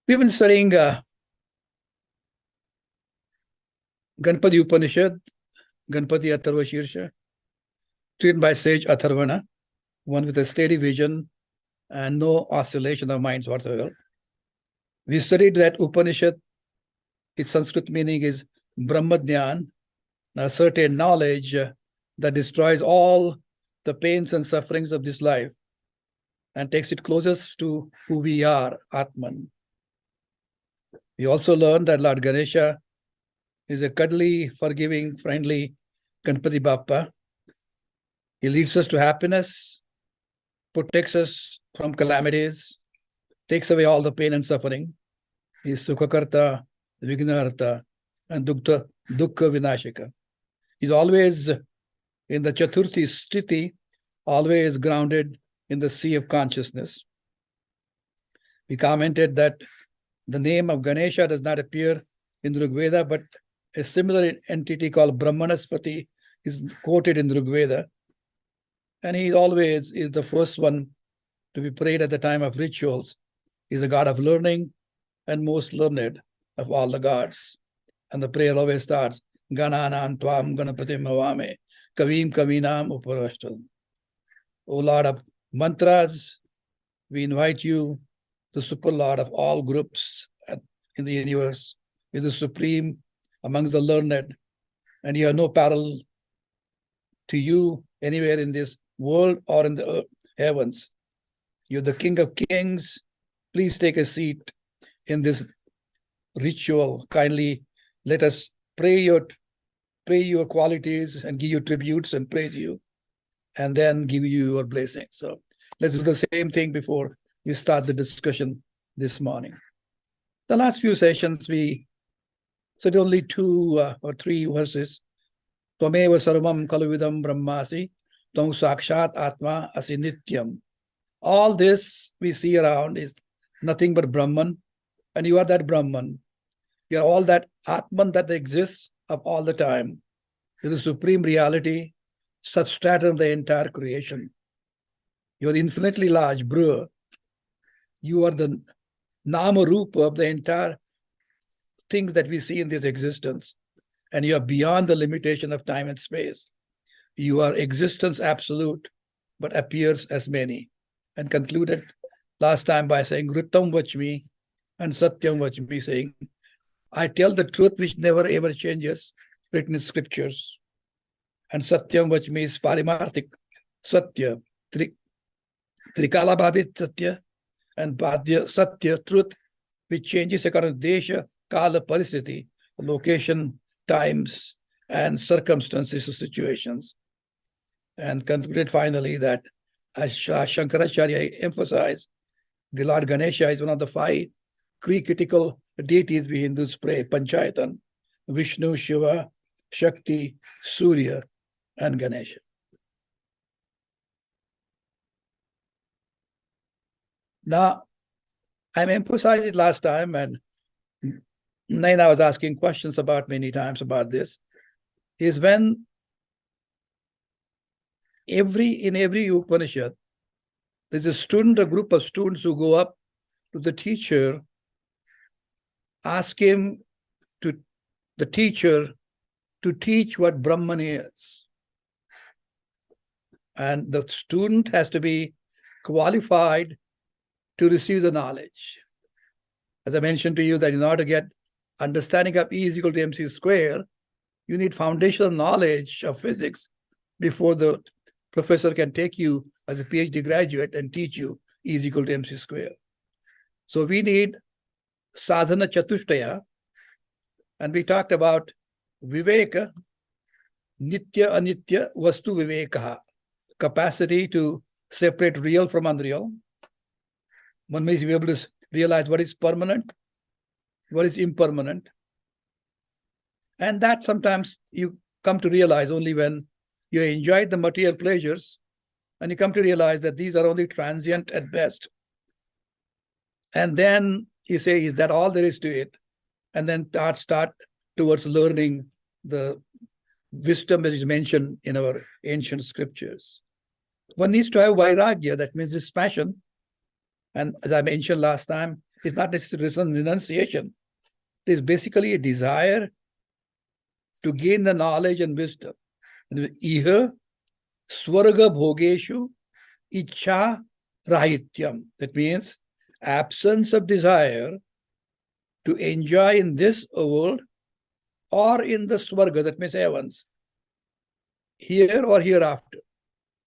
We've been studying Ganapati Upanishad, Ganapati Atharva Shirsha, written by sage Atharvana, one with a steady vision and no oscillation of minds whatsoever. We studied that Upanishad, its Sanskrit meaning is Brahmadhyan, a certain knowledge that destroys all the pains and sufferings of this life and takes it closest to who we are, Atman. We also learned that Lord Ganesha is a cuddly, forgiving, friendly Ganapati Bappa. He leads us to happiness, protects us from calamities, takes away all the pain and suffering. He is Sukhakarta, Vignarta, and Dukkha Vinashika. He's always in the Chaturthi Sthiti, always grounded in the sea of consciousness. We commented that the name of Ganesha does not appear in the Rig Veda, but a similar entity called Brahmanaspati is quoted in the Rig Veda. And he always is the first one to be prayed at the time of rituals. He's the god of learning and most learned of all the gods. And the prayer always starts, Gananam Tvam Ganapatim Navame, Kavim Kavinam Uparashtam. O Lord of mantras, we invite you, the super Lord of all groups in the universe, is the supreme amongst the learned, and you have no parallel to you anywhere in this world or in the heavens. You're the King of Kings. Please take a seat in this ritual. Kindly let us pray your qualities and give you tributes and praise you, and then give you your blessing. So let's do the same thing before we start the discussion this morning. The last few sessions, we said only 2 or 3 verses. Tvameva sarvam kalavidam brahmasi, tvam sakshat atma asi nityam. All this we see around is nothing but Brahman, and you are that Brahman. You are all that Atman that exists of all the time. You're the supreme reality, substratum of the entire creation. You're infinitely large, Brah. You are the Nama Rupa of the entire things that we see in this existence. And you are beyond the limitation of time and space. You are existence absolute, but appears as many. And concluded last time by saying, Ritam Vachmi and Satyam Vachmi, saying, I tell the truth which never ever changes, written in scriptures. And Satyam Vachmi is Parimarthik Satya, Trikalabhadit Satya, and Bhadya Satya, truth, which changes according to Desha, Kala, Paristhiti, location, times, and circumstances or situations. And concluded finally that, as Shankaracharya emphasized, the Lord Ganesha is one of the 5 critical deities we Hindus pray, Panchayatan, Vishnu, Shiva, Shakti, Surya, and Ganesha. Now, I'm emphasizing it last time, and Naina was asking questions about many times about this, is when in every Upanishad, there's a group of students who go up to the teacher, ask the teacher to teach what Brahman is. And the student has to be qualified to receive the knowledge. As I mentioned to you, that in order to get understanding of E is equal to mc square, you need foundational knowledge of physics before the professor can take you as a PhD graduate and teach you E is equal to mc square. So we need sadhana chatushtaya, and we talked about viveka, nitya anitya vastu vivekaha, capacity to separate real from unreal. One may be able to realize what is permanent, what is impermanent. And that sometimes you come to realize only when you enjoyed the material pleasures, and you come to realize that these are only transient at best. And then you say, is that all there is to it? And then start towards learning the wisdom that is mentioned in our ancient scriptures. One needs to have vairagya, that means this passion. And as I mentioned last time, is not necessarily renunciation. It is basically a desire to gain the knowledge and wisdom. Iha swarga bhogeshu icha rahityam. That means absence of desire to enjoy in this world or in the swarga, that means heavens, here or hereafter.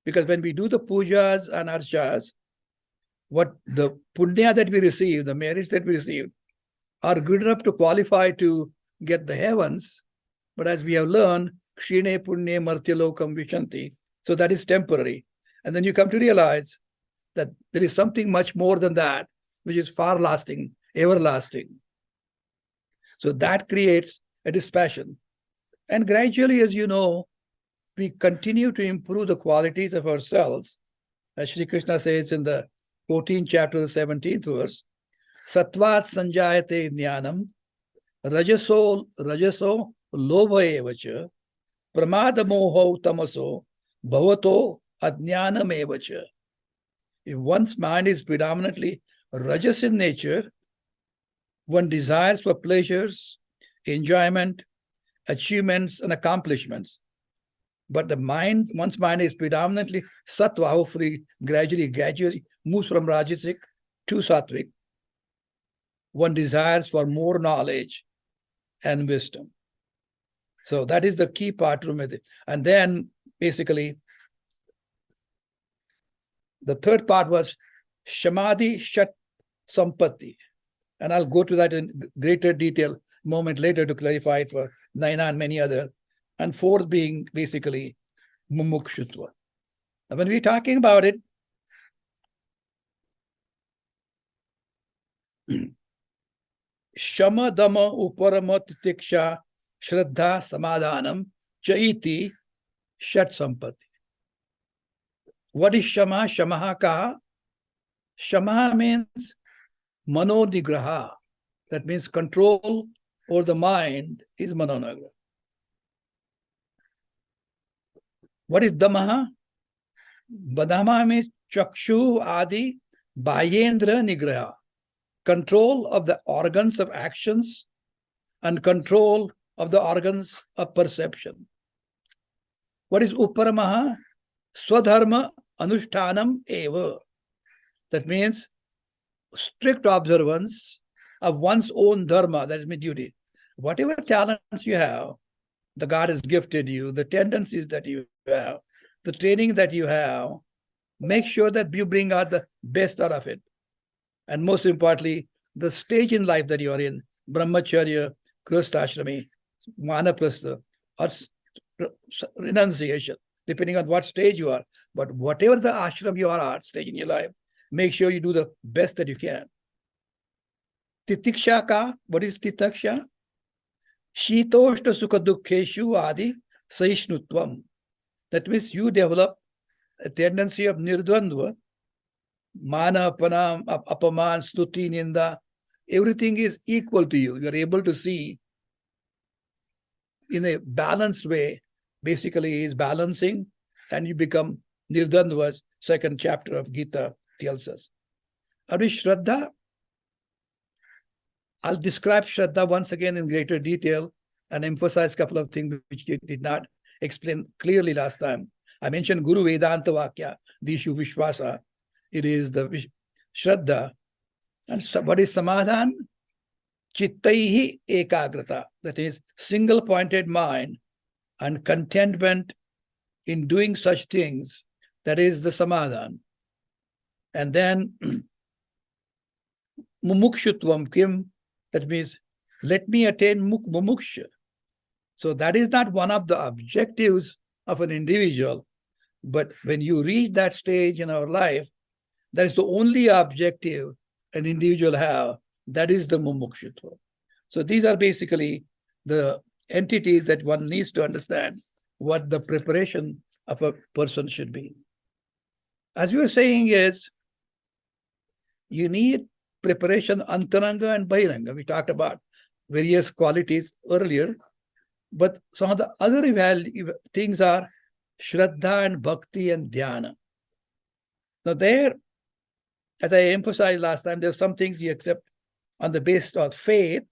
Because when we do the pujas and archas, what the punya that we receive, the merits that we receive, are good enough to qualify to get the heavens. But as we have learned, kshine punye martyalokam vishanti. So that is temporary. And then you come to realize that there is something much more than that, which is far lasting, everlasting. So that creates a dispassion. And gradually, as you know, we continue to improve the qualities of ourselves. As Sri Krishna says in the 14th chapter, the 17th verse, Satvat sanjayate jnanam, rajaso lobha evacha, pramada moho tamaso, bhavato ajnanam evacha. If one's mind is predominantly rajas in nature, one desires for pleasures, enjoyment, achievements, and accomplishments. But one's mind is predominantly sattva, hopefully gradually moves from rajasic to sattvic. One desires for more knowledge and wisdom. So that is the key part to it. And then basically, the third part was Shamadhi Shat Sampatti. And I'll go to that in greater detail a moment later to clarify it for Naina and many other. And fourth being basically mumukshutva. And when we're talking about it, Shama Dama Uparama Titiksha Shraddha Samadhanam Chaiti Shat Sampati. What is Shama? Shamaha kaha? Shama means Mano Nigraha. That means control over the mind is Mano Nigraha. What is Damaha? Badama means Chakshu Adi Bahyendra Nigraha. Control of the organs of actions and control of the organs of perception. What is Uparamaha? Swadharma Anushtanam Eva. That means strict observance of one's own dharma, that is my duty. Whatever talents you have, the God has gifted you, the tendencies that you have, the training that you have, make sure that you bring out the best out of it. And most importantly, the stage in life that you are in, brahmacharya, grihastha, vanaprastha, or renunciation, depending on what stage you are. But whatever the ashram you are at, stage in your life, make sure you do the best that you can. Titiksha ka, what is titiksha? Shitoshta sukha dukkheshu adi sahishnutvam. That means you develop a tendency of nirdvandva, mana, panam, apaman, stuti, ninda. Everything is equal to you. You are able to see in a balanced way. Basically, is balancing, and you become nirdvandva's second chapter of Gita tells us. Adi Shraddha, I'll describe Shraddha once again in greater detail and emphasize a couple of things which you did not explain clearly last time. I mentioned Guru Vedanta Vakya, Dishu Vishwasa. It is the Shraddha. And what is Samadhan? Chittaihi Ekagrata. That is single-pointed mind and contentment in doing such things. That is the Samadhan. And then Mumukshutvam Kim. That means, let me attain mumuksha. So that is not one of the objectives of an individual. But when you reach that stage in our life, that is the only objective an individual have. That is the mumukshutva. So these are basically the entities that one needs to understand what the preparation of a person should be. As we were saying is, you need preparation antaranga and bahiranga. We talked about various qualities earlier, but some of the other things are Shraddha and Bhakti and Dhyana. Now there, as I emphasized last time, there are some things you accept on the basis of faith,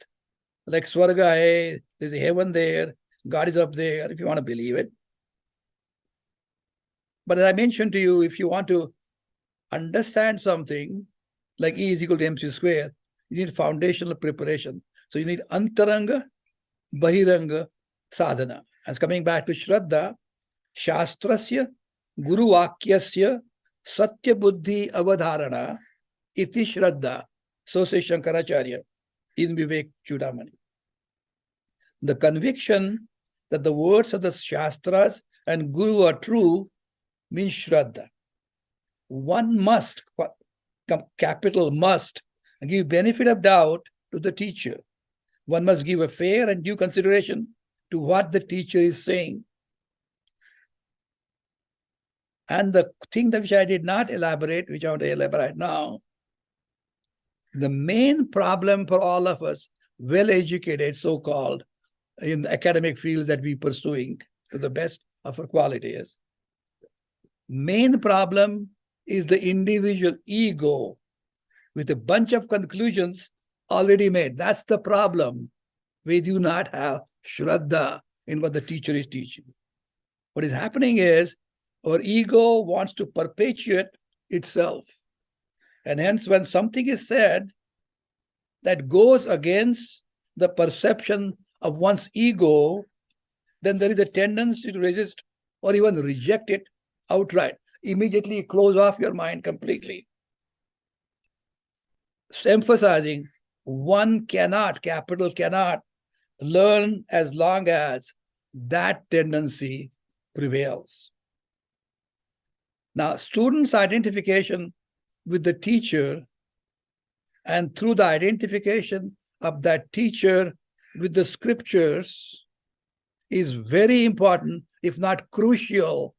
like Swarga hai, there's a heaven there, God is up there, if you want to believe it. But as I mentioned to you, if you want to understand something, like E is equal to MC square, you need foundational preparation. So you need Antaranga, Bahiranga, Sadhana. And coming back to Shraddha, Shastrasya, Guru Vakyasya, Satya Buddhi Avadharana, Iti Shraddha. So says Shankaracharya in Vivek Chudamani. The conviction that the words of the Shastras and Guru are true means Shraddha. One must, capital must, give benefit of doubt to the teacher. One must give a fair and due consideration to what the teacher is saying. And the thing that which I did not elaborate, which I want to elaborate now, the main problem for all of us, well-educated, so-called, in the academic fields that we're pursuing to the best of our quality is, main problem is the individual ego with a bunch of conclusions already made. That's the problem. We do not have Shraddha in what the teacher is teaching. What is happening is our ego wants to perpetuate itself. And hence, when something is said that goes against the perception of one's ego, then there is a tendency to resist or even reject it outright. Immediately close off your mind completely. Emphasizing one cannot, capital cannot, learn as long as that tendency prevails. Now, students' identification with the teacher and through the identification of that teacher with the scriptures is very important, if not crucial,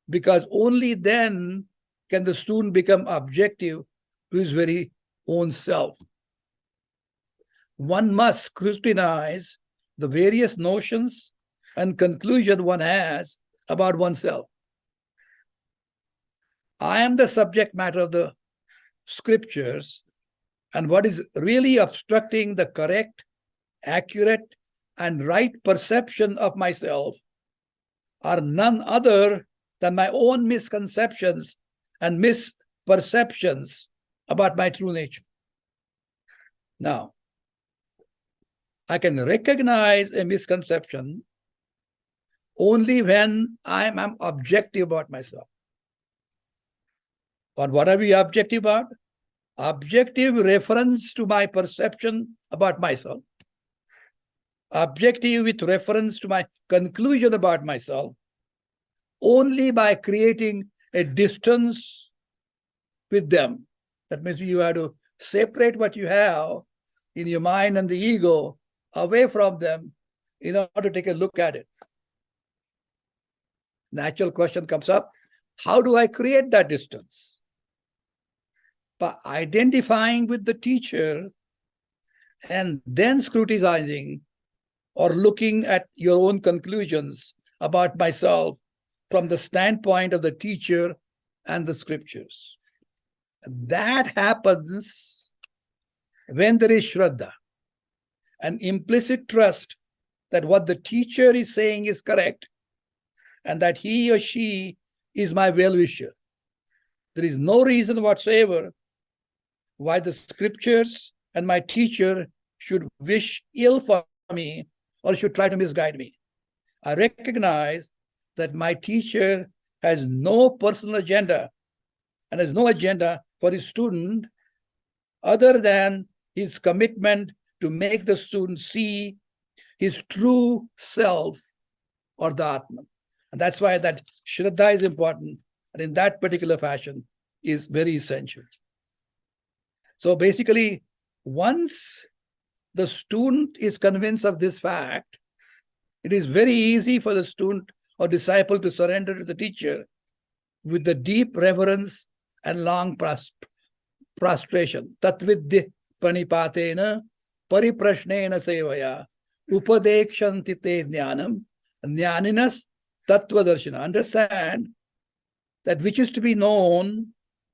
because only then can the student become objective to his very own self. One must scrutinize the various notions and conclusion one has about oneself. I am the subject matter of the scriptures, and what is really obstructing the correct, accurate, and right perception of myself are none other than my own misconceptions and misperceptions about my true nature. Now, I can recognize a misconception only when I am objective about myself. But what are we objective about? Objective reference to my perception about myself. Objective with reference to my conclusion about myself. Only by creating a distance with them. That means you have to separate what you have in your mind and the ego away from them in order to take a look at it. Natural question comes up, how do I create that distance? By identifying with the teacher and then scrutinizing or looking at your own conclusions about myself from the standpoint of the teacher and the scriptures. That happens when there is Shraddha, an implicit trust that what the teacher is saying is correct and that he or she is my well-wisher. There is no reason whatsoever why the scriptures and my teacher should wish ill for me or should try to misguide me. I recognize that my teacher has no personal agenda and has no agenda for his student other than his commitment to make the student see his true self or the Atman. And that's why that Shraddha is important, and in that particular fashion is very essential. So basically, once the student is convinced of this fact, it is very easy for the student or disciple to surrender to the teacher with the deep reverence and long prostration. Tatvidya pranipatena pariprashnena sevaya upadekshanti te jnanam jnaninas tattvadarshana. Understand that which is to be known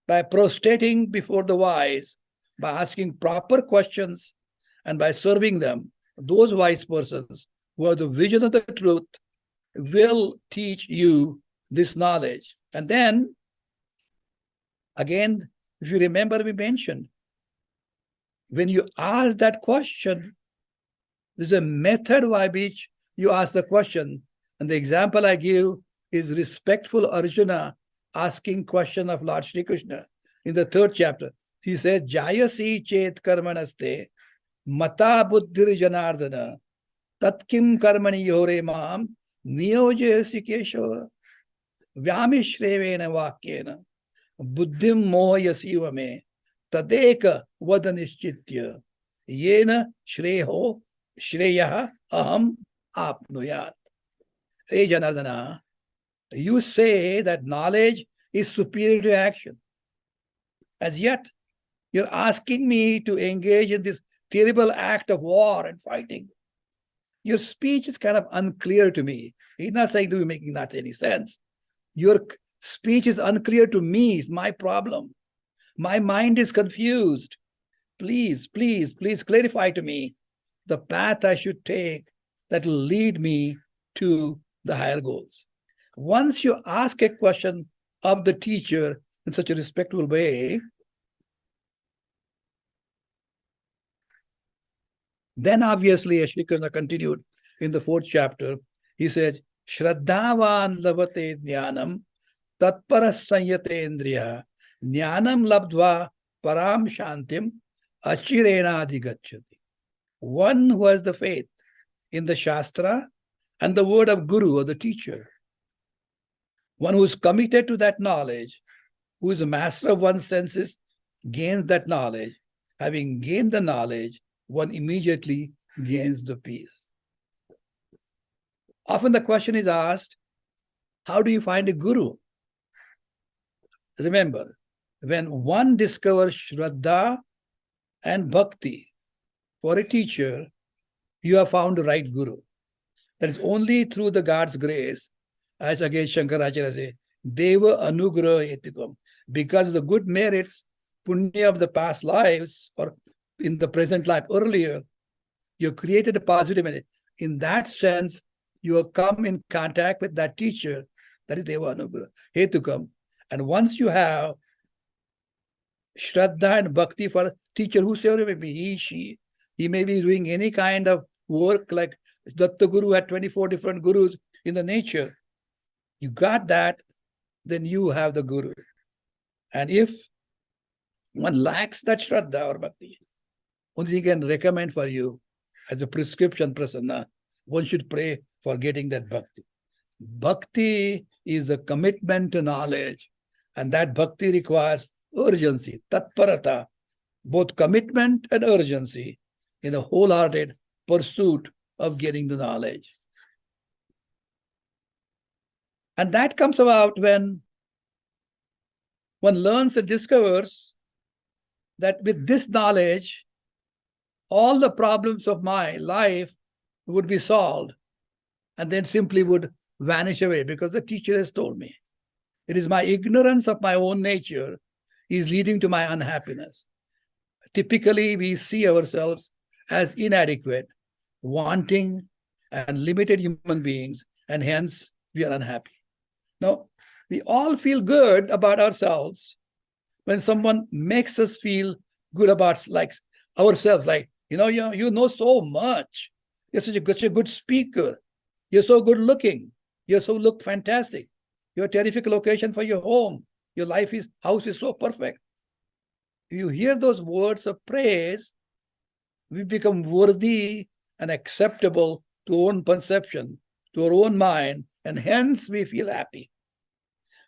by prostrating before the wise by asking proper questions and by serving them, those wise persons who have the vision of the truth will teach you this knowledge. And then, again, if you remember, we mentioned, when you ask that question, there's a method by which you ask the question. And the example I give is respectful Arjuna asking question of Lord Shri Krishna in the 3rd chapter. He says, Jayasi chet karmanaste mata buddhir janardana tatkim karmani yore mam niyojayasi keshava vyamishrevena vakyena buddhim mohayasiva me tadeka vadanishchitya yena shreho shreya aham apnuyat. Hey Janardana, you say that knowledge is superior to action. As yet, you're asking me to engage in this terrible act of war and fighting. Your speech is kind of unclear to me. He's not saying to you making not any sense. Your speech is unclear to me. It's my problem. My mind is confused. Please, please, please clarify to me the path I should take that will lead me to the higher goals. Once you ask a question of the teacher in such a respectful way, then obviously, as Shri Krishna continued in the 4th chapter, he says, Shraddhavan lavate jnanam tatparas sanyate indriya jnanam labdva param shantim achirena adhigacchati. One who has the faith in the Shastra and the word of Guru or the teacher, one who is committed to that knowledge, who is a master of one's senses, gains that knowledge. Having gained the knowledge, one immediately gains the peace. Often the question is asked, how do you find a guru? Remember, when one discovers Shraddha and Bhakti for a teacher, you have found the right guru. That is only through the God's grace, as again Shankaracharya says, Deva Anugraha Hetukam. Because of the good merits, punya of the past lives, or in the present life earlier, you created a positive energy. In that sense, you have come in contact with that teacher, that is Deva Anugraha Hetukam. And once you have Shraddha and Bhakti for a teacher, whosoever may be, he, she, he may be doing any kind of work like Datta Guru had 24 different gurus in the nature. You got that, then you have the guru. And if one lacks that Shraddha or Bhakti, only he can recommend for you as a prescription prasanna, one should pray for getting that Bhakti. Bhakti is a commitment to knowledge, and that Bhakti requires urgency, tatparata, both commitment and urgency in a wholehearted pursuit of getting the knowledge. And that comes about when one learns and discovers that with this knowledge, all the problems of my life would be solved and then simply would vanish away because the teacher has told me. It is my ignorance of my own nature is leading to my unhappiness. Typically, we see ourselves as inadequate, wanting, and limited human beings, and hence we are unhappy. Now, we all feel good about ourselves when someone makes us feel good about ourselves, like, you know so much. You're such a good speaker. You're so good looking. You look fantastic. You're a terrific location for your home. Your house is so perfect. You hear those words of praise, we become worthy and acceptable to our own perception, to our own mind, and hence we feel happy.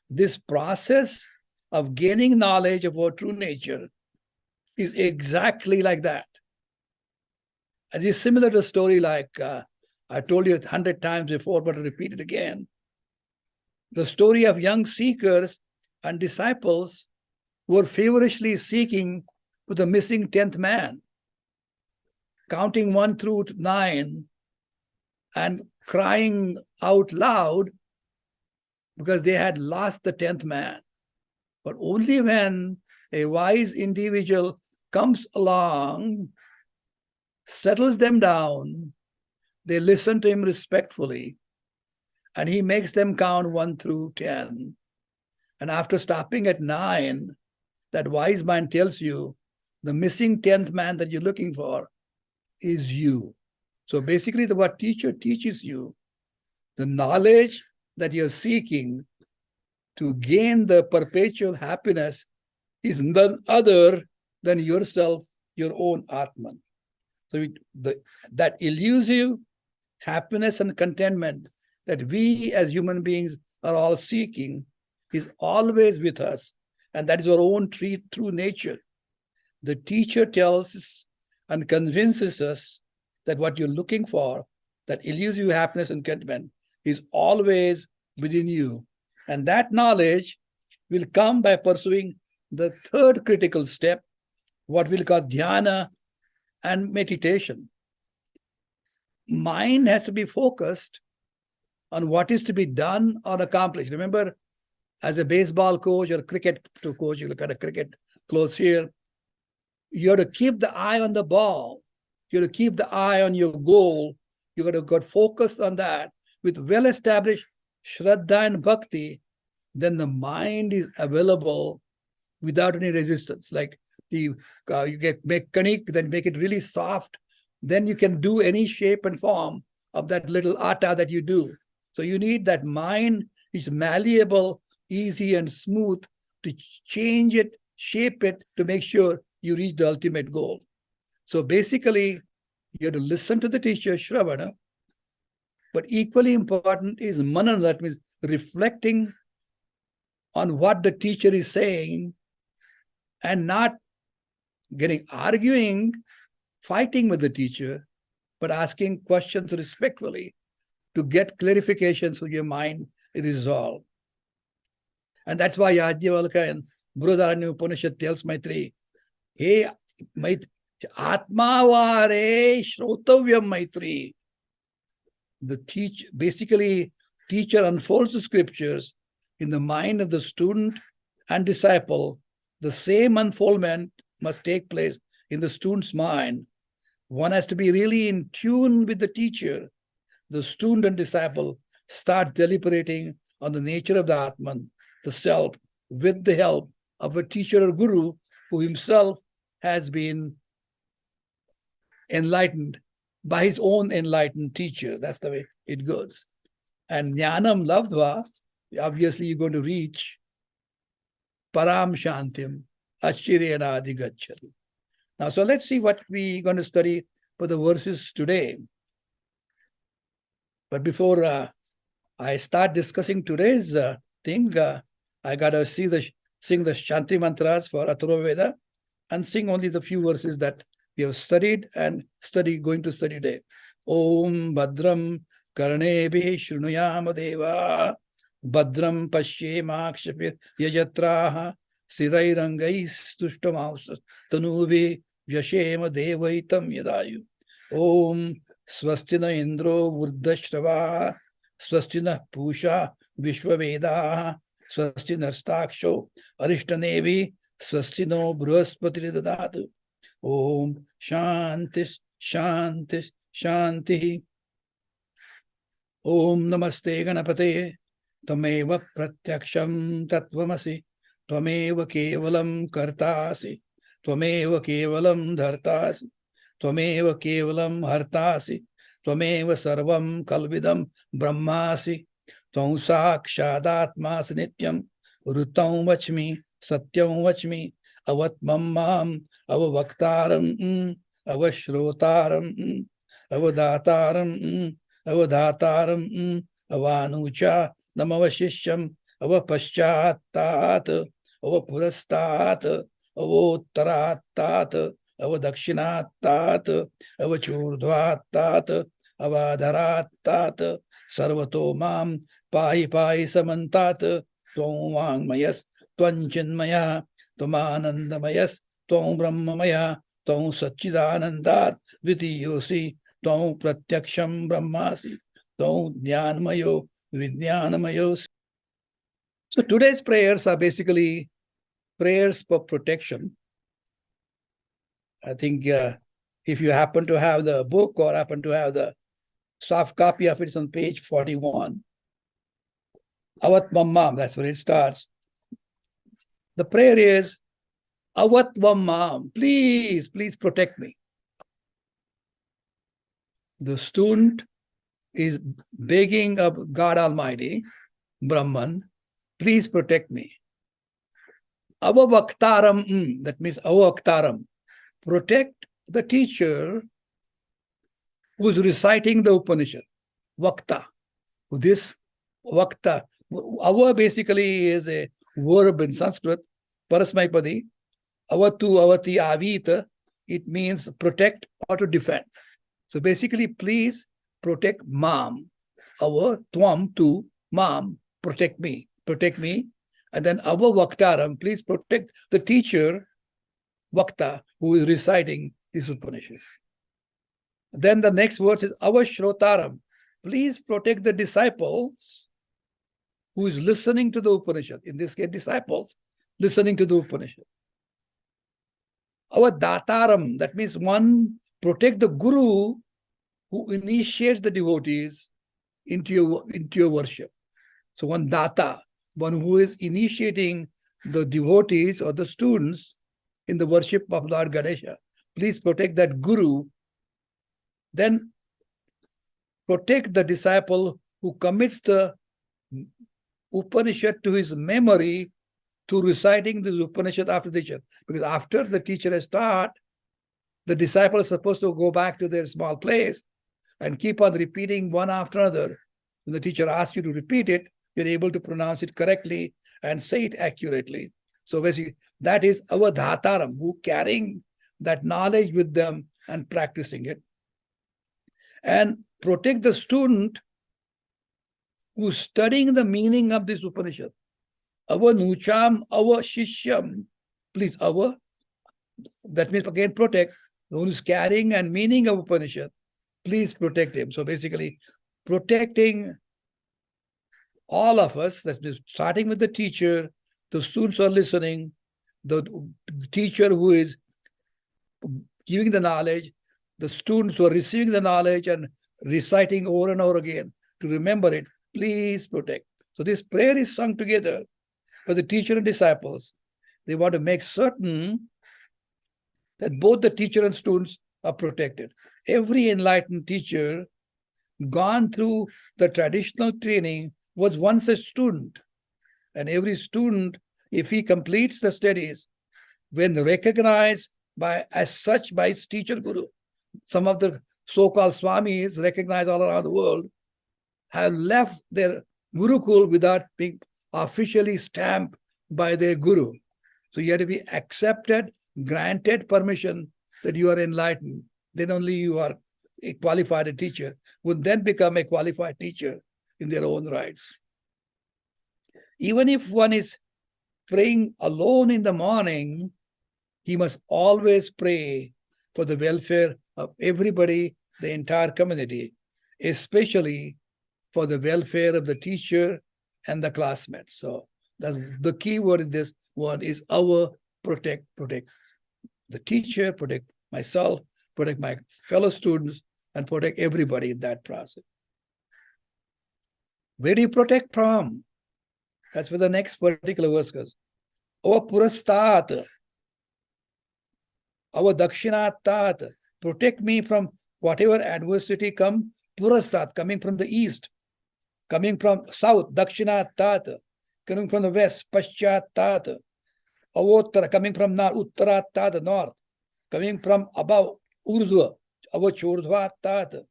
This process of gaining knowledge of our true nature is exactly like that. And it's similar to a story like I told you 100 times before, but I'll repeat it again. The story of young seekers and disciples who were feverishly seeking for the missing 10th man, counting 1 through 9 and crying out loud because they had lost the 10th man. But only when a wise individual comes along, settles them down, they listen to him respectfully, and he makes them count 1 through 10. And after stopping at 9, that wise man tells you the missing 10th man that you're looking for is you. So basically, what teacher teaches you, the knowledge that you're seeking to gain the perpetual happiness is none other than yourself, your own Atman. So that elusive happiness and contentment that we as human beings are all seeking is always with us. And that is our own true nature. The teacher tells us and convinces us that what you're looking for, that elusive happiness and contentment, is always within you. And that knowledge will come by pursuing the third critical step, what we'll call dhyana and meditation. Mind has to be focused on what is to be done or accomplished. Remember, as a baseball coach or cricket coach, you look at a cricket close here, you have to keep the eye on the ball. You have to keep the eye on your goal. You got to get focused on that. With well-established Shraddha and Bhakti, then the mind is available without any resistance. Like you make kanik, then make it really soft. Then you can do any shape and form of that little atta that you do. So you need that mind is malleable, easy and smooth to change it, shape it to make sure you reach the ultimate goal. So basically, you have to listen to the teacher, Shravana, but equally important is manana, that means reflecting on what the teacher is saying and not arguing, fighting with the teacher, but asking questions respectfully to get clarification so your mind is resolved. And that's why Yajnavalkya in Brihadaranyaka Upanishad tells Maitri, hey, Atmavare Shrotavyam Maitri. The teacher unfolds the scriptures in the mind of the student and disciple. The same unfoldment must take place in the student's mind. One has to be really in tune with the teacher. The student and disciple start deliberating on the nature of the Atman, the self, with the help of a teacher or guru who himself has been enlightened by his own enlightened teacher. That's the way it goes. And Jnanam Labdva, obviously you're going to reach Param Shantim, Ashirena Adigachari. Now, so let's see what we're going to study for the verses today. But before I start discussing today's thing, I got to sing the Shanti mantras for Atharva Veda and sing only the few verses that we have studied and going to study today. Om Bhadram Karnebi Shrunuyama Deva Bhadram Pashyemakshapi Yajatraha Sidairangais Tushtamausa Tanuvi Vyashema Devaitam Yadayu. Om Swastina Indro Vurdashrava Swastina Pusha Vishwaveda Swastina Staksho Arishtanevi Swastino Bruhaspati Dadatu. Om Shanti Shanti Shanti. Om Namaste Ganapate Tameva Pratyaksham Tatvamasi Tvameva Kevalam Kartasi Tvameva Kevalam Dhartasi Tvameva Kevalam Hartasi Tvameva Sarvam Kalvidam Brahmasi Tvam Sakshadatmasi Nityam Rutam Vachmi Satyam Vachmi Avatmam Avavaktaram Avashrotaram Avadataram Avadhataram Avanucha Namavashishyam Avapaschattat Avapurastat Avottarattat Avadakshinattat Avachurdvattat Avadharattat Sarvato Mam Pai Pai Samantat Tvam Mayas Tvanchinmaya Tvamanandamayas Tvam Brahmamaya Tvam Satchidanandat Vitiyosi Tvam Pratyaksham Brahmasi Tvam Jnanamayo Vijnanamayo. So today's prayers are basically prayers for protection. I think if you happen to have the book or happen to have the soft copy of it, it's on page 41. Avat Mammam, that's where it starts. The prayer is, Avat Mammam, please, please protect me. The student is begging of God Almighty, Brahman, please protect me. Avavaktaram, that means avavaktaram, protect the teacher who's reciting the Upanishad. Vakta. This vakta, ava basically is a verb in Sanskrit, parasmaipadi. Avatu, avati, avita, it means protect or to defend. So basically, please protect mam. Ava, tvam, tu, mam, protect me. Protect me. And then ava vaktaram, please protect the teacher, vakta, who is reciting this Upanishad. Then the next verse is avashrotaram. Please protect the disciples who is listening to the Upanishad. In this case, disciples listening to the Upanishad. Avadataram, that means one, protect the guru who initiates the devotees into your worship. So one data, one who is initiating the devotees or the students in the worship of Lord Ganesha. Please protect that guru. Then protect the disciple who commits the Upanishad to his memory to reciting the Upanishad after the teacher. Because after the teacher has taught, the disciple is supposed to go back to their small place and keep on repeating one after another. When the teacher asks you to repeat it, you're able to pronounce it correctly and say it accurately. So basically, that is avadhataram, who carrying that knowledge with them and practicing it. And protect the student who's studying the meaning of this Upanishad. Ava nucham, ava shishyam. Please, ava, that means again protect the one who's carrying and meaning of Upanishad. Please protect him. So basically, protecting all of us, that's starting with the teacher, the students who are listening, the teacher who is giving the knowledge, the students who are receiving the knowledge and reciting over and over again to remember it, please protect. So this prayer is sung together by the teacher and disciples. They want to make certain that both the teacher and students are protected. Every enlightened teacher gone through the traditional training was once a student. And every student, if he completes the studies, when recognized as such by his teacher guru, some of the so-called swamis recognized all around the world have left their gurukul without being officially stamped by their guru. So you have to be accepted, granted permission that you are enlightened. Then only you are a qualified teacher, would then become a qualified teacher in their own rights. Even if one is praying alone in the morning, he must always pray for the welfare of everybody, the entire community, especially for the welfare of the teacher and the classmates. So that's the key word in this one is our protect. The teacher, protect myself, protect my fellow students, and protect everybody in that process. Where do you protect from? That's where the next particular verse goes. Our purastat, our dakshinat, protect me from whatever adversity come, purastat, coming from the east, coming from south, dakshinat, coming from the west, paschat, avottara, coming from north, uttarat, north, coming from above, urdhva, avachurdhvat,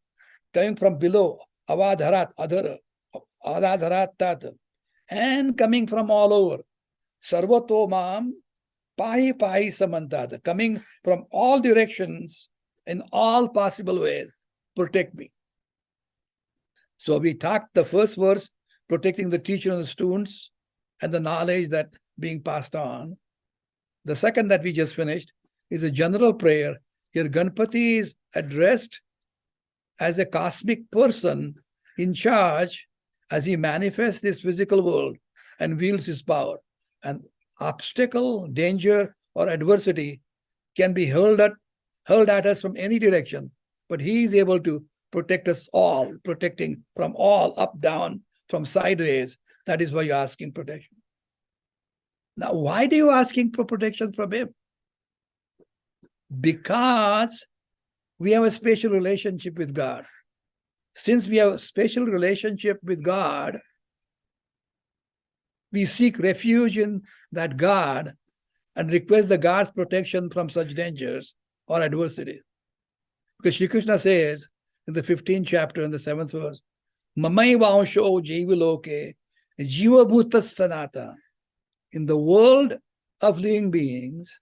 coming from below, avadharat, adhara, adadharat, and coming from all over, sarvato mam, pahi pahi samantat, coming from all directions in all possible ways, protect me. So we talked the first verse, protecting the teacher and the students and the knowledge that being passed on. The second that we just finished is a general prayer. Here Ganapati is addressed as a cosmic person in charge as he manifests this physical world and wields his power. And obstacle, danger, or adversity can be hurled at hurled at us from any direction, but he is able to protect us all, protecting from all, up, down, from sideways. That is why you're asking protection. Now, why do you asking for protection from him? Because we have a special relationship with God. Since we have a special relationship with God, we seek refuge in that God and request the God's protection from such dangers or adversity. Because Shri Krishna says in the 15th chapter, in the 7th verse, Mamai vansho jivaloke jiva bhuta sanata. In the world of living beings,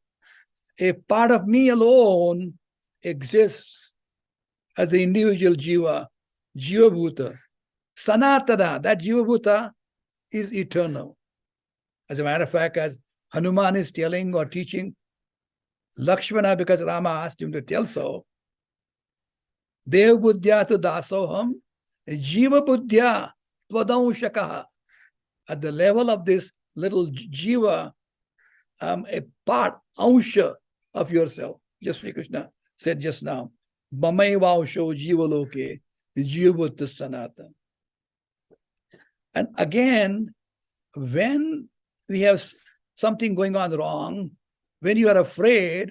a part of me alone exists as the individual jiva, jiva bhuta. Sanatana, that jiva bhuta is eternal. As a matter of fact, as Hanuman is telling or teaching Lakshmana, because Rama asked him to tell so, Dev buddhya tu dasoham, jiva buddhya tvadanshakaha. At the level of this little jiva, a part, ansha of yourself. Just Sri Krishna said just now, Mamai vausho jiva loke, jiva buddha sanata. And again, when we have something going on wrong, when you are afraid,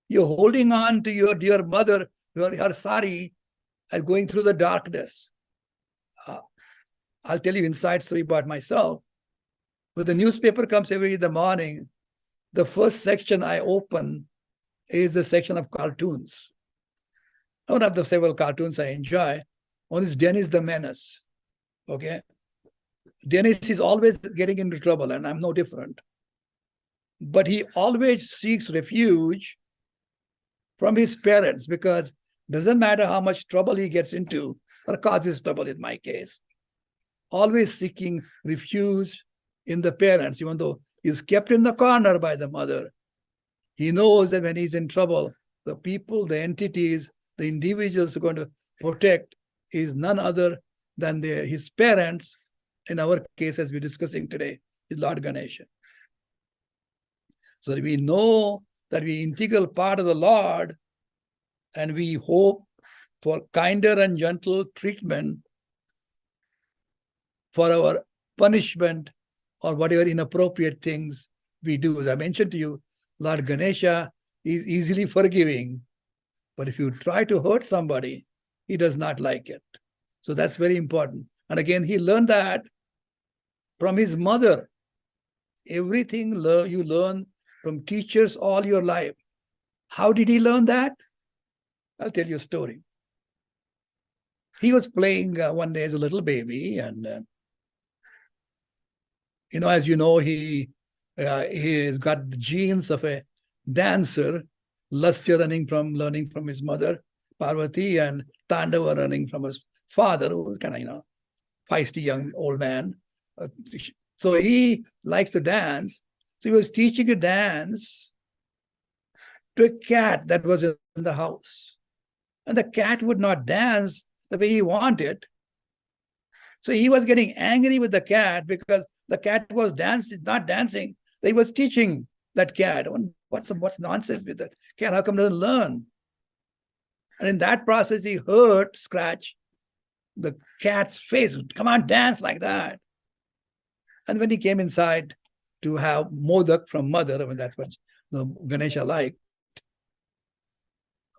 you're holding on to your dear mother, her sari, and going through the darkness. I'll tell you inside story about myself. When the newspaper comes every day in the morning, the first section I open is the section of cartoons. One of the several cartoons I enjoy. One is Dennis the Menace. Okay. Dennis is always getting into trouble, and I'm no different. But he always seeks refuge from his parents, because it doesn't matter how much trouble he gets into or causes trouble in my case. Always seeking refuge in the parents, even though he's kept in the corner by the mother. He knows that when he's in trouble, the people, the entities, the individuals who are going to protect is none other than his parents. In our case, as we're discussing today, is Lord Ganesha. So we know that we're integral part of the Lord, and we hope for kinder and gentle treatment for our punishment or whatever inappropriate things we do. As I mentioned to you, Lord Ganesha is easily forgiving, but if you try to hurt somebody, he does not like it. So that's very important. And again, he learned that from his mother. Everything you learn from teachers all your life. How did he learn that? I'll tell you a story. He was playing one day as a little baby, and as you know, he has got the genes of a dancer, Lasya learning from his mother, Parvati, and Tandava learning from his father, who was kind of, feisty young old man. So he likes to dance. So he was teaching a dance to a cat that was in the house. And the cat would not dance the way he wanted. So he was getting angry with the cat because the cat was not dancing. He was teaching that cat. What's nonsense with that cat? How come it doesn't learn? And in that process, he scratch the cat's face. Come on, dance like that. And when he came inside to have modak from mother, that's what Ganesha liked,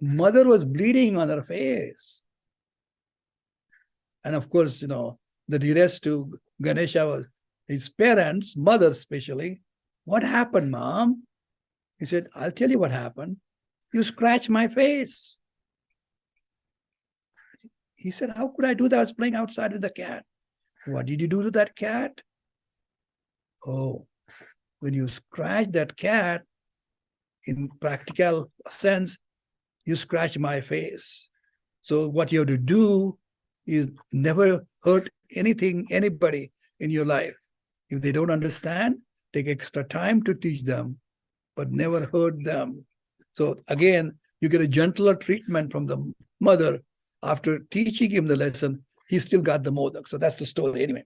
mother was bleeding on her face. And of course, the nearest to Ganesha was his parents, mother especially. What happened, Mom? He said, I'll tell you what happened. You scratched my face. He said, how could I do that? I was playing outside with the cat. What did you do to that cat? Oh, when you scratch that cat, in practical sense, you scratch my face. So what you have to do is never hurt anybody in your life. If they don't understand, take extra time to teach them, but never hurt them. So again, you get a gentler treatment from the mother. After teaching him the lesson, he still got the modak. So that's the story anyway.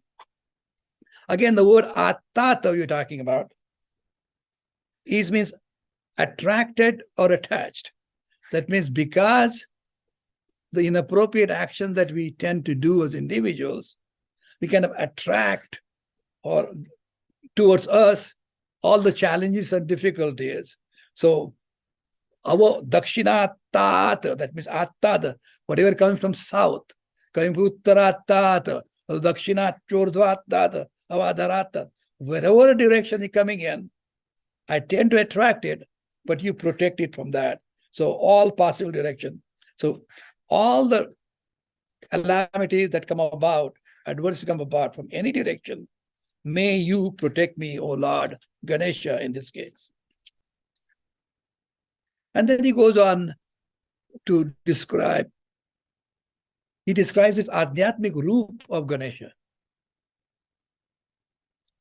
Again, the word atata you're talking about means attracted or attached. That means because the inappropriate actions that we tend to do as individuals, we kind of attract or towards us all the challenges and difficulties. So our Dakshinatata, that means Attada, whatever comes from south, coming from Uttaratata, Dakshinat Chordvatata, Avadarata, wherever direction is coming in, I tend to attract it, but you protect it from that. So all possible direction. So all the calamities that come about, adversity come about from any direction, may you protect me, O Lord, Ganesha in this case. And then he goes on to describe, he describes this Adhyatmic roop of Ganesha.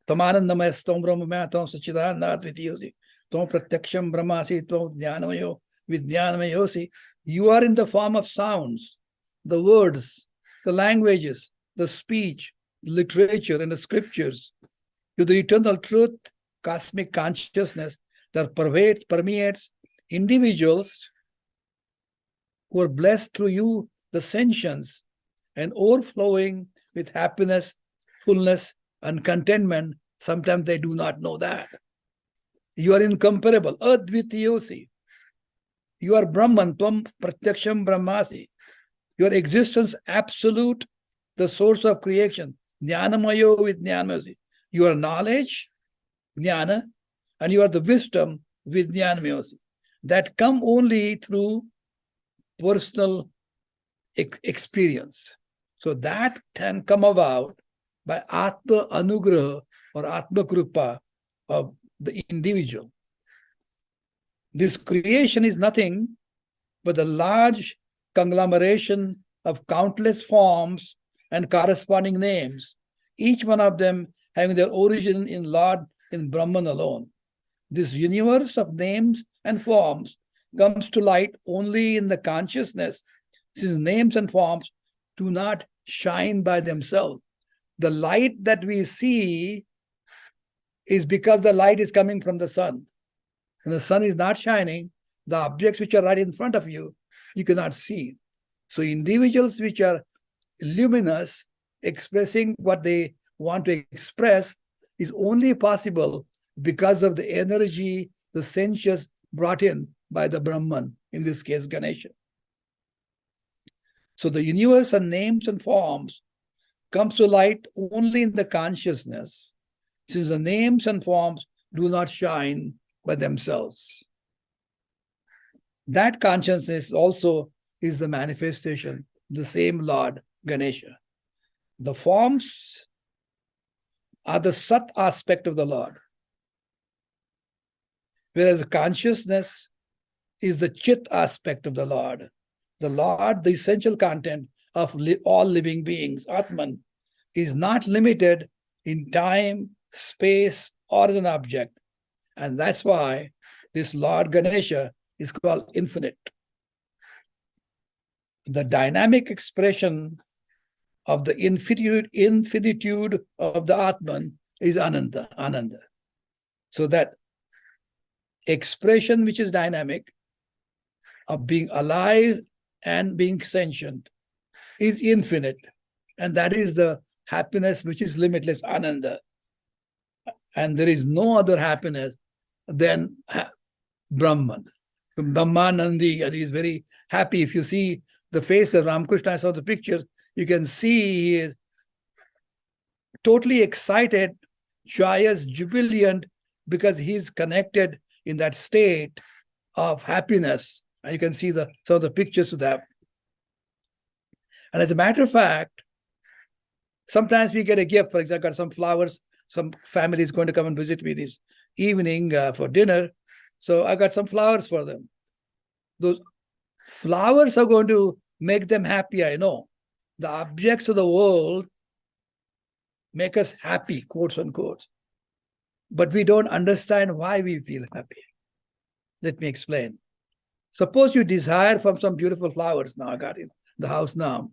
Tamanandamaya Stom Brahmamaya Tom Sachidananda Advitiyosi, Tom Pratyaksham Brahmasi, Tom Jnanamayo Vidyanamayosi. You are in the form of sounds, the words, the languages, the speech, literature, and the scriptures. You're the eternal truth, cosmic consciousness that permeates individuals who are blessed through you, the sentience, and overflowing with happiness, fullness, and contentment. Sometimes they do not know that. You are incomparable. Advitiyosi. You are Brahman, Tvam Pratyaksham Brahmasi. Your existence absolute, the source of creation. Jnanamayo with Jnanamayosi. You are knowledge, Jnana, and you are the wisdom with Jnanamayosi. That come only through personal experience. So that can come about by Atma Anugraha or Atma Krupa of the individual. This creation is nothing but a large conglomeration of countless forms and corresponding names, each one of them having their origin in Lord, in Brahman alone. This universe of names and forms comes to light only in the consciousness, since names and forms do not shine by themselves. The light that we see is because the light is coming from the sun. When the sun is not shining, the objects which are right in front of you, you cannot see. So individuals which are luminous, expressing what they want to express, is only possible because of the energy, the sensuous brought in by the Brahman, in this case Ganesha. So the universe and names and forms comes to light only in the consciousness, since the names and forms do not shine by themselves. That consciousness also is the manifestation, the same Lord Ganesha. The forms are the Sat aspect of the Lord, whereas the consciousness is the Chit aspect of the Lord. The Lord, the essential content of all living beings, Atman, is not limited in time, space, or as an object. And that's why this Lord Ganesha is called infinite. The dynamic expression of the infinitude of the Atman is Ananda. So that expression which is dynamic of being alive and being sentient is infinite. And that is the happiness which is limitless, Ananda. And there is no other happiness than Brahman. Brahmanandi, and he is very happy. If you see the face of Ramakrishna, I saw the pictures, you can see he is totally excited, joyous, jubilant, because he's connected in that state of happiness. And you can see some of the pictures of that. And as a matter of fact, sometimes we get a gift. For example, I got some flowers. Some family is going to come and visit me this evening for dinner. So I got some flowers for them. Those flowers are going to make them happy, I know. The objects of the world make us happy, quotes unquote. But we don't understand why we feel happy. Let me explain. Suppose you desire from some beautiful flowers now, I got in the house now.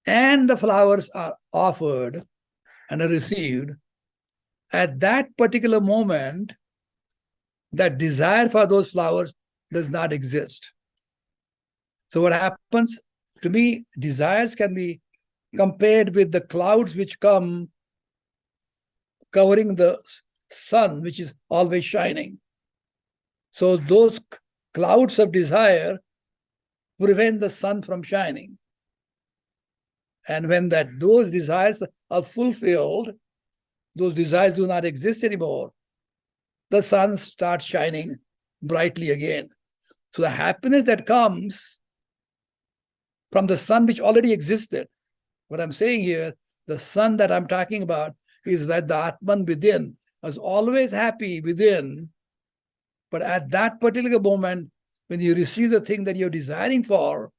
And the flowers are offered and are received. At that particular moment, that desire for those flowers does not exist. So what happens? To me, desires can be compared with the clouds which come covering the sun, which is always shining. So those clouds of desire prevent the sun from shining. And when those desires are fulfilled, those desires do not exist anymore, the sun starts shining brightly again. So the happiness that comes from the sun which already existed, what I'm saying here, the sun that I'm talking about is that the Atman within was always happy within, but at that particular moment, when you receive the thing that you're desiring for,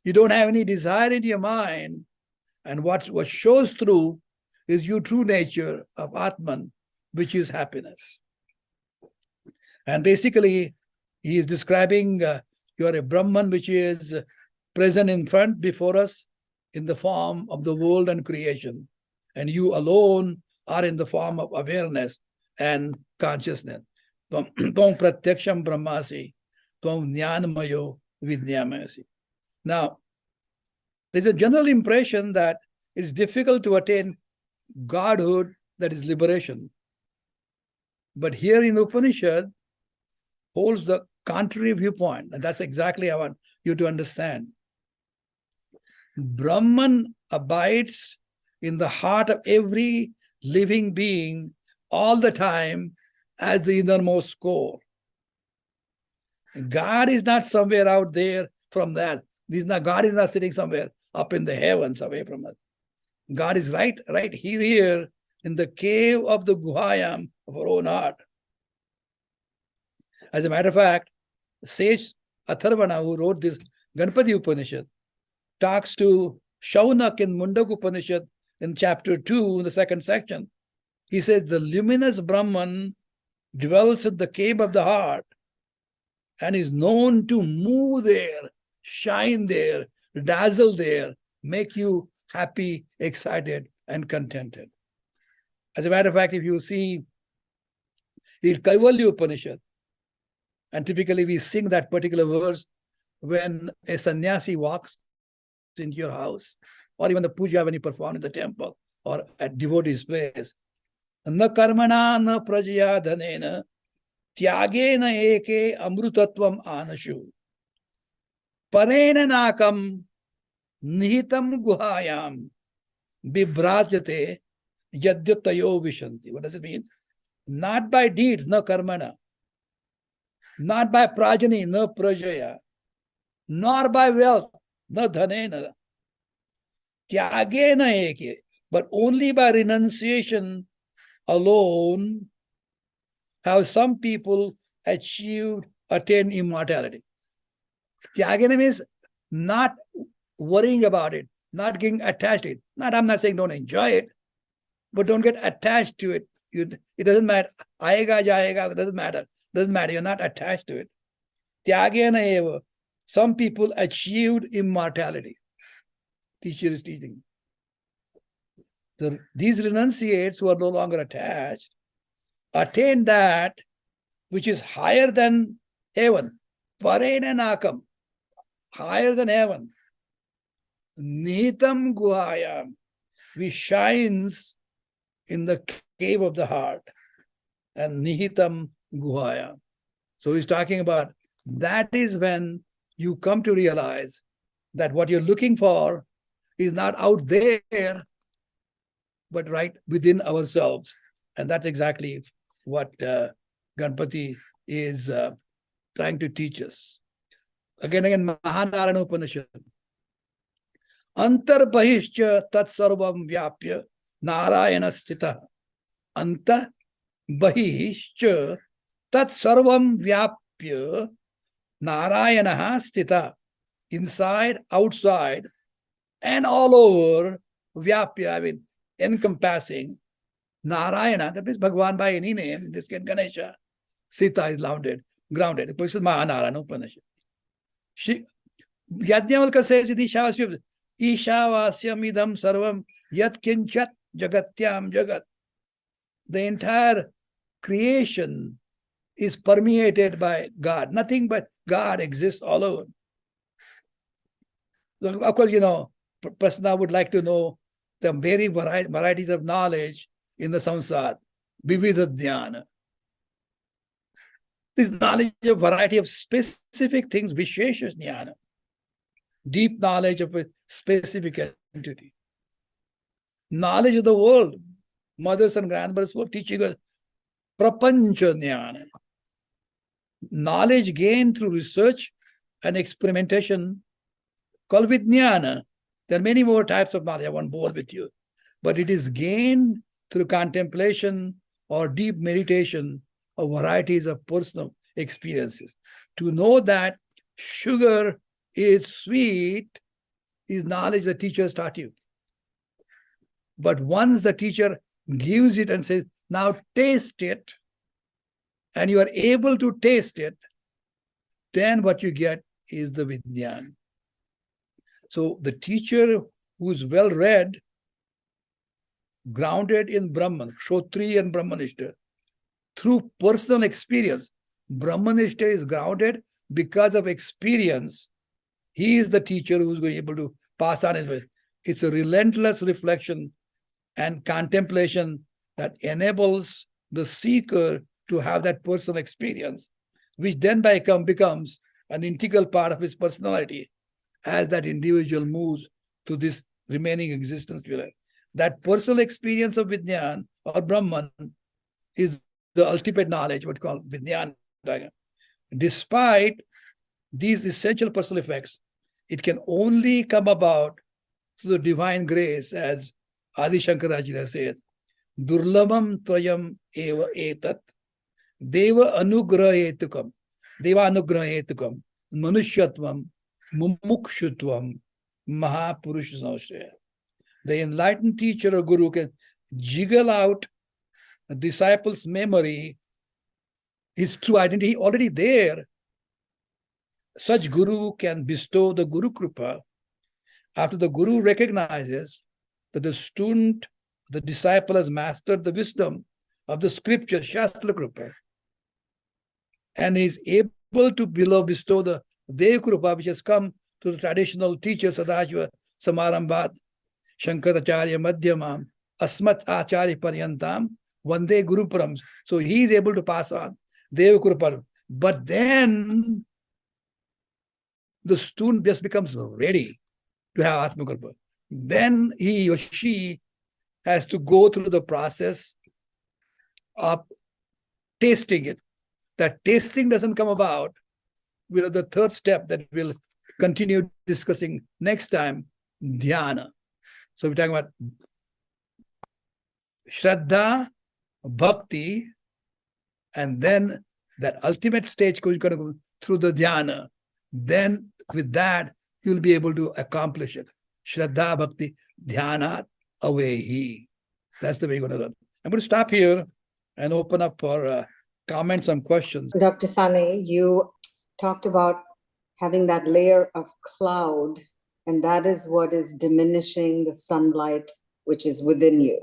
you don't have any desire in your mind, and what shows through is your true nature of Atman, which is happiness. And basically, he is describing you are a Brahman, which is present in front before us in the form of the world and creation. And you alone are in the form of awareness and consciousness. Tvam pratyaksham brahmasi, tvam jnanamayo vidyamayasi. Now, there's a general impression that it's difficult to attain godhood, that is liberation. But here in the Upanishad holds the contrary viewpoint, and that's exactly I want you to understand. Brahman abides in the heart of every living being all the time as the innermost core. God is not somewhere out there from that. God is not sitting somewhere up in the heavens away from us. God is right here in the cave of the Guhayam of our own heart. As a matter of fact, sage Atharvana, who wrote this Ganapati Upanishad, talks to Shaunak in Mundak Upanishad in chapter 2, in the second section. He says, the luminous Brahman dwells in the cave of the heart and is known to move there, shine there, dazzle there, make you happy, excited, and contented. As a matter of fact, if you see the Kaivalya Upanishad, and typically we sing that particular verse when a sannyasi walks into your house, or even the puja when you perform in the temple or at devotee's place. Na karmana na prajaya dhanena tyagena eke amrutatvam anashu parena nakam nihitam guhayam bibrajate yadyatayo vishanti. What does it mean? Not by deeds, no karmana, not by prajani, no prajaya, nor by wealth, no dhanena, tyagena eke, but only by renunciation alone have some people attained immortality. Tyagena means not worrying about it, not getting attached to it. I'm not saying don't enjoy it, but don't get attached to it. It doesn't matter. Aayega, jayega, it doesn't matter. You're not attached to it. Tyagena eva. Some people achieved immortality. Teacher is teaching. These renunciates who are no longer attached attain that which is higher than heaven. Parena nakam, higher than heaven. Nihitam guhayam, which shines in the cave of the heart. And nihitam guhayam. So he's talking about that is when you come to realize that what you're looking for is not out there, but right within ourselves. And that's exactly what Ganapati is trying to teach us. Again, Mahanarana Upanishad. Antar bahishcha tat sarvam vyapya narayana sthita. Anta bahishcha tat sarvam vyapya narayana sthita. Inside, outside, and all over, vyapya, I mean, encompassing. Narayana, that means Bhagwan by any name, in this case Ganesha. Sita is grounded. This is Mahanarana Upanishad. Yajnavalkya says in Ishavasya idam sarvam yat kinchat jagatyam jagat. The entire creation is permeated by God. Nothing but God exists all over. So of course, person would like to know the very varieties of knowledge in the samsara, vividha jnana. This knowledge of variety of specific things, vishesha jnana, deep knowledge of a specific entity. Knowledge of the world. Mothers and grandmothers were teaching us prapancha jnana. Knowledge gained through research and experimentation called vijnana. There are many more types of knowledge. I won't bore with you. But it is gained through contemplation or deep meditation of varieties of personal experiences. To know that sugar is sweet is knowledge the teacher taught you. But once the teacher gives it and says, now taste it, and you are able to taste it, then what you get is the vijnana. So the teacher who's well read, grounded in Brahman, Kshotriya and Brahmanishta, through personal experience, Brahmanishta is grounded because of experience. He is the teacher who's going to be able to pass on his way. It's a relentless reflection and contemplation that enables the seeker to have that personal experience, which then becomes an integral part of his personality as that individual moves through this remaining existence. That personal experience of Vijnana or Brahman is the ultimate knowledge, what we call Vijnana. Despite these essential personal effects, it can only come about through the divine grace, as Adi Shankaracharya says, Durlabam Tvayam Eva Etat Deva Anugrahetukam Manushyatvam Mumukshutvam Mahapurush Samshaya. The enlightened teacher or guru can jiggle out a disciple's memory, his true identity already there. Such guru can bestow the Guru Kripa after the guru recognizes that the student, the disciple has mastered the wisdom of the scripture, Shastra Kripa, and is able to bestow the Dev Kripa, which has come to the traditional teachers, Sadashiva Samarambhat, Shankaracharya Madhyamam, Asmat Acharya Paryantam, Vande Guru Params. So he is able to pass on Dev Kripa. But then the student just becomes ready to have Atma Kripa. Then he or she has to go through the process of tasting it. That tasting doesn't come about with the third step that we'll continue discussing next time, dhyana. So we're talking about Shraddha, Bhakti, and then that ultimate stage going to go through the dhyana. Then with that, you'll be able to accomplish it. Shraddha, Bhakti, Dhyanat, Avehi. That's the way you're going to learn. I'm going to stop here and open up for comments and questions. Dr. Sane, you talked about having that layer of cloud, and that is what is diminishing the sunlight which is within you.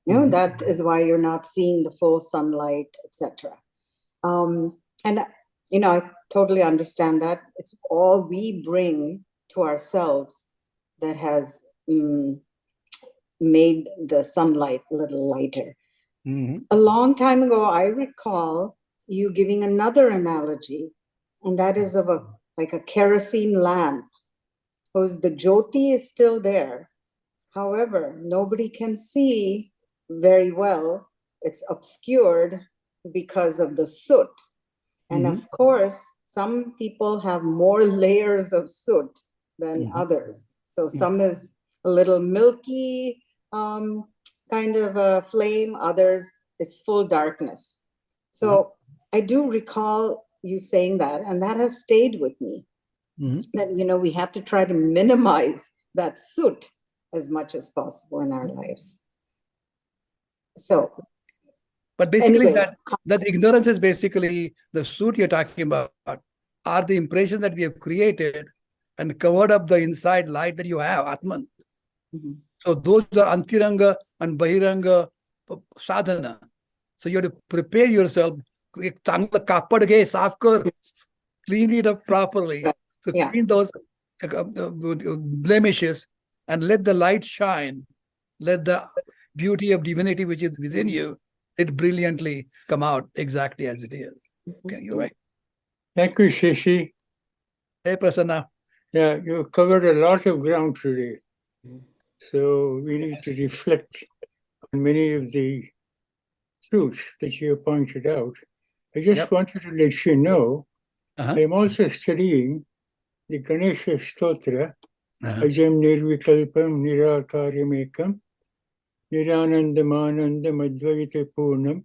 That is why you're not seeing the full sunlight, etc. And I totally understand that. It's all we bring to ourselves that has made the sunlight a little lighter. A long time ago, I recall you giving another analogy, and that is of like a kerosene lamp, whose the jyoti is still there. However, nobody can see very well. It's obscured because of the soot. And of course, some people have more layers of soot than others. So some is a little milky kind of a flame, others it's full darkness. So I do recall you saying that, and that has stayed with me. That, we have to try to minimize that soot as much as possible in our lives. So, but basically anyway, that ignorance is basically the soot you're talking about are the impressions that we have created and covered up the inside light that you have, Atman. So those are Antiranga and Bahiranga sadhana. So you have to prepare yourself एक चांगलं कापड घे, साफ कर, clean it up properly. So Yeah. clean those blemishes and let the light shine. Let the beauty of divinity which is within you, it brilliantly come out exactly as it is. Okay, you're right. Thank you, Shashi. Hey, Prasanna. Yeah, you covered a lot of ground today. So we need to reflect on many of the truths that you pointed out. I just wanted to let you know, I'm also studying the Ganesha Stotra, Ajam Nirvikalpam Nirakaryamekam Niranandamanandam Advaita Purnam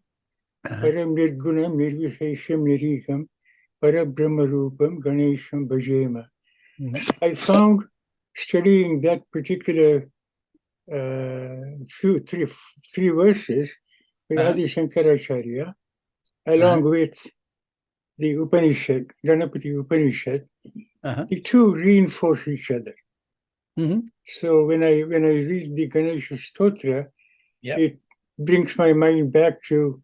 Param Nirgunam Nirvishesham Nirikam Parabrahma Rupam Ganesham Bhajema. I found studying that particular three verses with Adi Shankaracharya, along with the Upanishad, Ganapati Upanishad, the two reinforce each other. So when I read the Ganesha Stotra, it brings my mind back to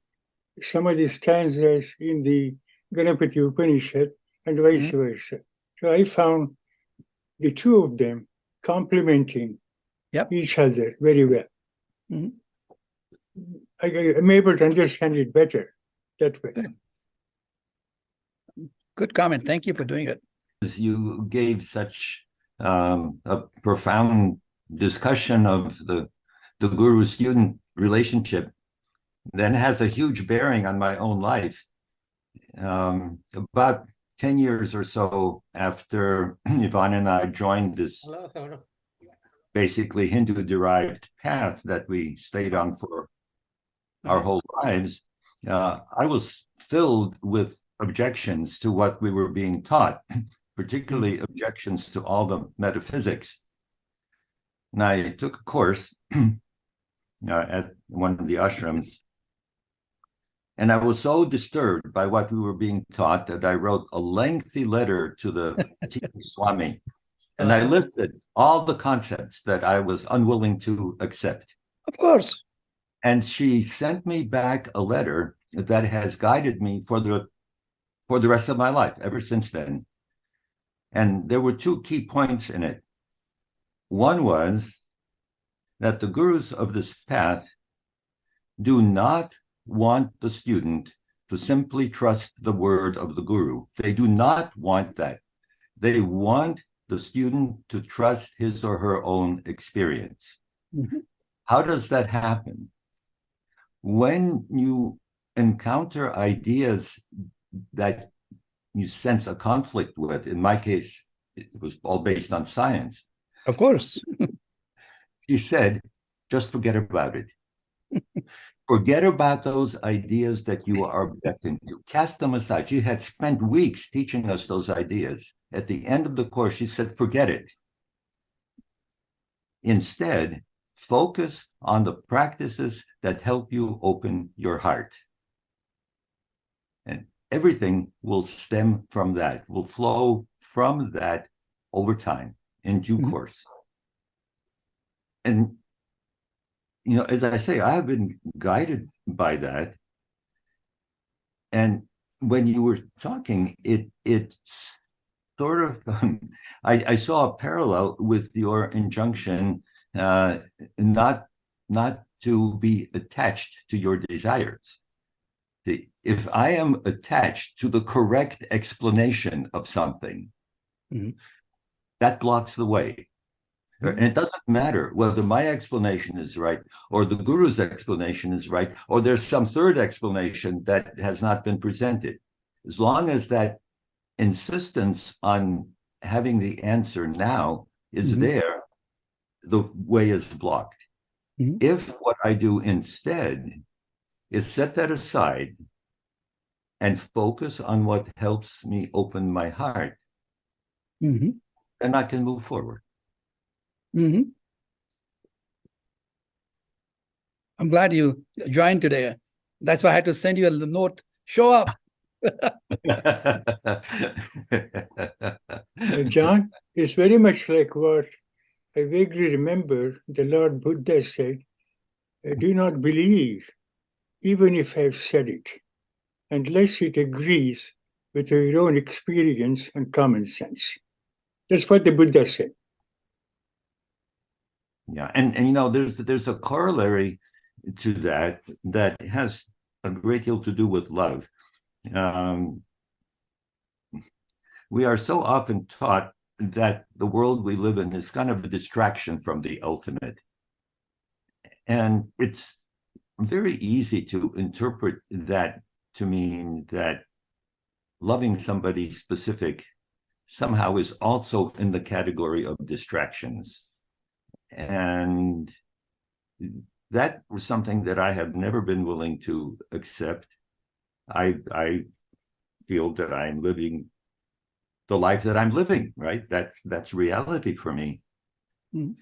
some of the stanzas in the Ganapati Upanishad and vice versa. So I found the two of them complementing each other very well. I'm able to understand it better that way. Good comment. Thank you for doing it. You gave such a profound discussion of the guru-student relationship that has a huge bearing on my own life. About 10 years or so after Yvonne and I joined this basically Hindu-derived path that we stayed on for our whole lives, I was filled with objections to what we were being taught, particularly objections to all the metaphysics. And I took a course at one of the ashrams, and I was so disturbed by what we were being taught that I wrote a lengthy letter to the teacher Swami, and I listed all the concepts that I was unwilling to accept. Of course. And she sent me back a letter that has guided me for the rest of my life ever since then. And there were two key points in it. One was that the gurus of this path do not want the student to simply trust the word of the guru. They do not want that. They want the student to trust his or her own experience. How does that happen? When you encounter ideas that you sense a conflict with, in my case, it was all based on science. Of course. She said, just forget about it. Forget about those ideas that you are objecting to. Cast them aside. She had spent weeks teaching us those ideas. At the end of the course, she said, forget it. Instead, focus on the practices that help you open your heart. And everything will stem from that, will flow from that over time in due course. And, you know, as I say, I have been guided by that. And when you were talking, it's sort of, I saw a parallel with your injunction not to be attached to your desires. If I am attached to the correct explanation of something, that blocks the way. And it doesn't matter whether my explanation is right or the guru's explanation is right, or there's some third explanation that has not been presented. As long as that insistence on having the answer now is there, the way is blocked. If what I do instead is set that aside and focus on what helps me open my heart, then I can move forward. I'm glad you joined today. That's why I had to send you a note. Show up. John, it's very much like what I vaguely remember the Lord Buddha said, do not believe, even if I've said it. unless it agrees with your own experience and common sense. That's what the Buddha said. Yeah, and there's a corollary to that has a great deal to do with love. We are so often taught that the world we live in is kind of a distraction from the ultimate. And it's very easy to interpret that to mean that loving somebody specific somehow is also in the category of distractions. And that was something that I have never been willing to accept. I feel that I'm living the life that I'm living, right? That's reality for me. Mm.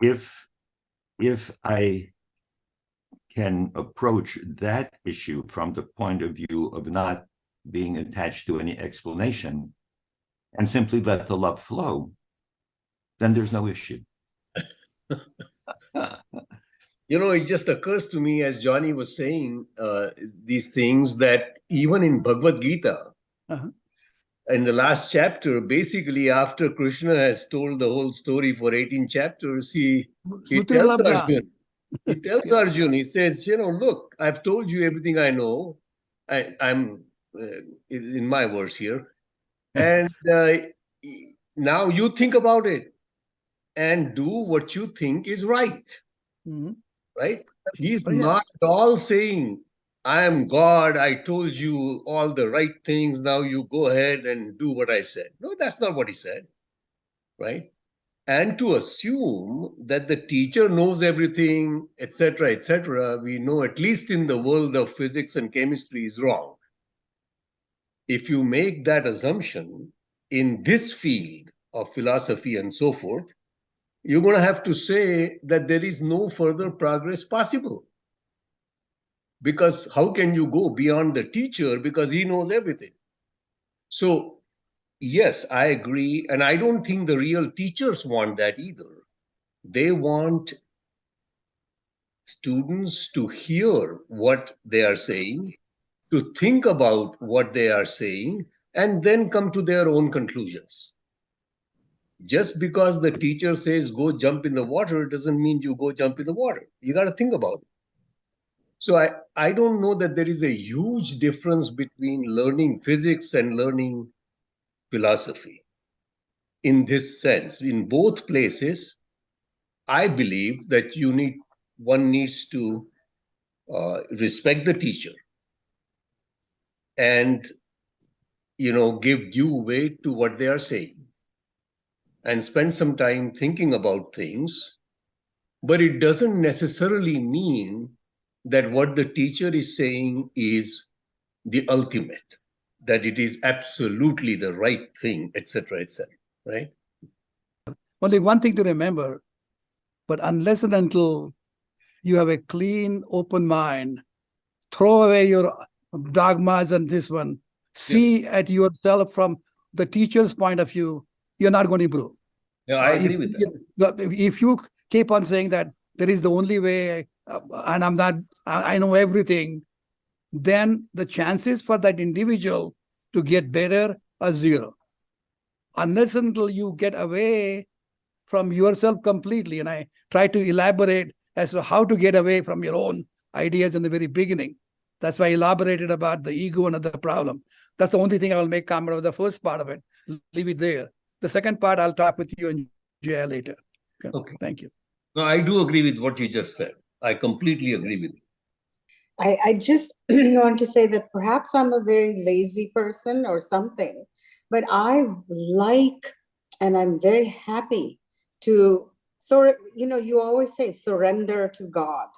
If I can approach that issue from the point of view of not being attached to any explanation and simply let the love flow, then there's no issue. It just occurs to me as Johnny was saying these things that even in Bhagavad Gita, in the last chapter, basically after Krishna has told the whole story for 18 chapters, he tells Arjuna, he says, look, I've told you everything I know. I'm in my words here. And now you think about it and do what you think is right. Mm-hmm. Right? He's not at all saying, I am God, I told you all the right things, now you go ahead and do what I said. No, that's not what he said. Right? And to assume that the teacher knows everything, etc., we know at least in the world of physics and chemistry is wrong. If you make that assumption in this field of philosophy and so forth, you're going to have to say that there is no further progress possible. Because how can you go beyond the teacher because he knows everything? So, yes, I agree. And I don't think the real teachers want that either. They want students to hear what they are saying, to think about what they are saying, and then come to their own conclusions. Just because the teacher says, go jump in the water, doesn't mean you go jump in the water. You got to think about it. So I don't know that there is a huge difference between learning physics and learning philosophy. In this sense, in both places, I believe that one needs to respect the teacher and give due weight to what they are saying and spend some time thinking about things. But it doesn't necessarily mean that what the teacher is saying is the ultimate, that it is absolutely the right thing, etc., right? Only one thing to remember, but unless and until you have a clean, open mind, throw away your dogmas and this one, see at yourself from the teacher's point of view, you're not going to improve. Yeah, I agree with that. If you keep on saying that there is the only way and I know everything, then the chances for that individual to get better are zero. Unless until you get away from yourself completely, and I try to elaborate as to how to get away from your own ideas in the very beginning. That's why I elaborated about the ego and the problem. That's the only thing I will make comment of the first part of it. Leave it there. The second part, I'll talk with you and Jay later. Okay. Thank you. No, I do agree with what you just said. I completely agree with you. I just want to say that perhaps I'm a very lazy person or something, but I like and I'm very happy to, you always say surrender to God.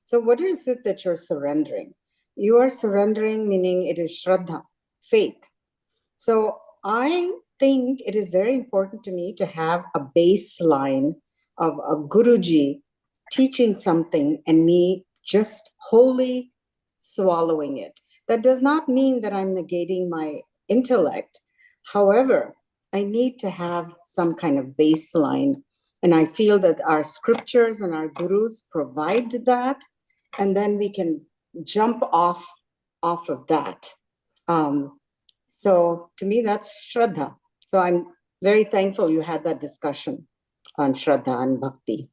So what is it that you're surrendering? You are surrendering, meaning it is Shraddha, faith. So I think it is very important to me to have a baseline of a Guruji teaching something and me just wholly swallowing it. That does not mean that I'm negating my intellect. However, I need to have some kind of baseline. And I feel that our scriptures and our gurus provide that. And then we can jump off off of that. So to me, that's Shraddha. So I'm very thankful you had that discussion on Shraddha and Bhakti.